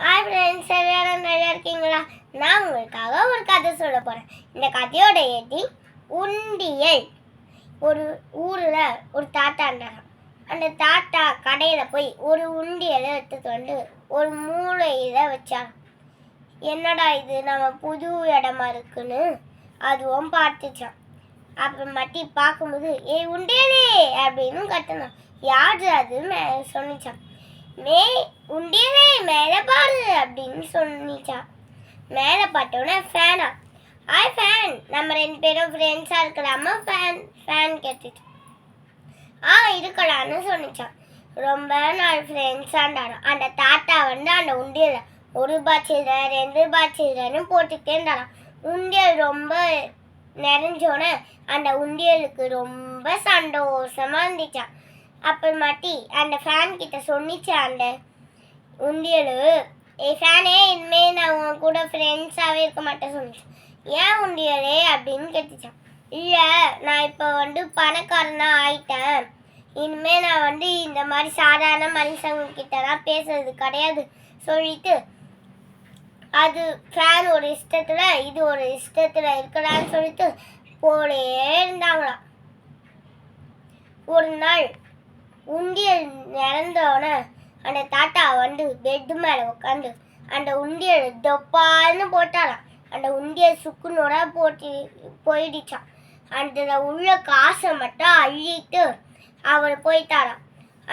Hi friends, எல்லாரும் நல்லா இருக்கீங்களா? நான் உங்களுக்காக ஒரு கதை சொல்ல போகிறேன். இந்த கதையோட எடி உண்டியல். ஒரு ஊரில் ஒரு தாத்தா இருந்தாராம். அந்த தாத்தா கடையில் போய் ஒரு உண்டியலை எடுத்துகிட்டு வந்து ஒரு மூளையில் வச்சாங்க. என்னடா இது, நம்ம புது இடமா இருக்குன்னு அதுவும் பார்த்துச்சான். அப்புறமாட்டி பார்க்கும்போது உண்டியலே அப்படின்னு கத்துனான். யாரு அதுன்னு சொன்னிச்சான். உண்டியலே மேலே பாரு அப்படின்னு சொன்னிச்சா. மேலே பார்த்தோன்னே ஃபேனா. ஹாய் ஃபேன், நம்ம 2 பேரும் ஃப்ரெண்ட்ஸாக இருக்கலாமா? ஃபேன் கேட்டுச்சு. இருக்கலான்னு சொன்னிச்சான். ரொம்ப நாள் ஃப்ரெண்ட்ஸாண்டாராம். அந்த தாத்தா வந்து அந்த உண்டியலை 1 ரூபாய் சில்லறை 2 ரூபாய் சில்லறைன்னு போட்டுக்கிட்டே இருந்தாராம். உண்டியல் ரொம்ப நிறைஞ்சோன்னே அந்த உண்டியலுக்கு ரொம்ப சந்தோஷமா இருந்துச்சான். அப்புறமாட்டி அந்த ஃபேன் கிட்ட சொன்னிச்சு அந்த உண்டியல், ஃபேனே, இனிமேல் நான் உன் கூட ஃப்ரெண்ட்ஸாகவே இருக்க மாட்டேன் சொன்னிச்சு. ஏன் உண்டியலே அப்படின்னு கேட்டுச்சான். இல்லை, நான் இப்போ வந்து பணக்காரனாக ஆயிட்டேன். இனிமேல் நான் வந்து இந்த மாதிரி சாதாரண மனுஷங்கிட்டலாம் பேசுறது கிடையாது சொல்லிட்டு அது ஃபேன் ஒரு இஷ்டத்தில் இது ஒரு இஷ்டத்தில் இருக்கலான்னு சொல்லிட்டு போலே இருந்தாங்களாம். ஒரு நாள் உண்டியல் நிறந்தோடனே அந்த தாத்தா வந்து பெட்டு மேலே உட்காந்து அந்த உண்டியல் தொப்பான்னு போட்டாராம். அந்த உண்டியல் சுக்குனோட போயிடுச்சான். அதில் உள்ள காசை மட்டும் அள்ளிட்டு அவர் போயிட்டாராம்.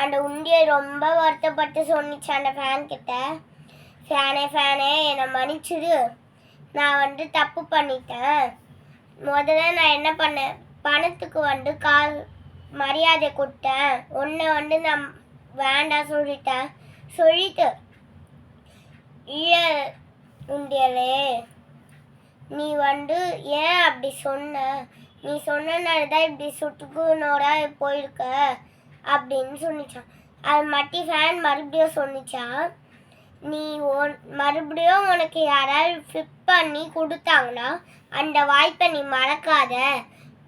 அந்த உண்டியல் ரொம்ப வருத்தப்பட்டு சொன்னிச்சு அந்த ஃபேன் கிட்ட. ஃபேனே, என்னை மன்னிச்சிடு, நான் வந்து தப்பு பண்ணிட்டேன். முதல்ல நான் என்ன பண்ணேன், பணத்துக்கு வந்து மரியாதை கொடுத்தேன். ஒன்றை வந்து நான் வேண்டாம் சொல்லிட்டு இல்லை உண்டியலே, நீ வந்து ஏன் அப்படி சொன்ன? நீ சொன்னனால தான் இப்படி சுட்டுக்குனோட போயிருக்க அப்படின்னு சொன்னிச்சான். அது மட்டி ஃபேன் மறுபடியும் சொன்னிச்சான். நீ மறுபடியும் உனக்கு யாராவது ஃபிட் பண்ணி கொடுத்தாங்கன்னா அந்த வாய்ப்பை நீ மறக்காத,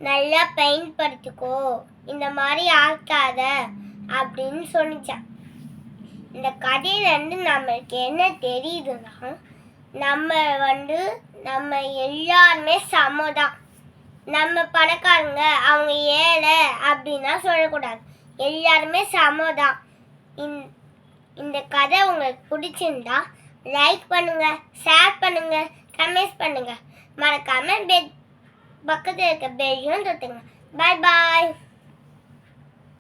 நல்லா பயன்படுத்திக்கோ, இந்த மாதிரி ஆக்காத அப்படின்னு சொன்னிச்சான். இந்த கதையிலேருந்து நம்மளுக்கு என்ன தெரியுதுன்னா, நம்ம எல்லாருமே சமதான். நம்ம பணக்காரங்க அவங்க ஏழை அப்படின்னா சொல்லக்கூடாது. எல்லாருமே சமதான். இந்த கதை உங்களுக்கு பிடிச்சிருந்தா லைக் பண்ணுங்க, ஷேர் பண்ணுங்க, கமெண்ட் பண்ணுங்க. மறக்காம பக்கத்தில் இருக்க பெல்லையும் தொட்டுங்க. பாய் பாய்.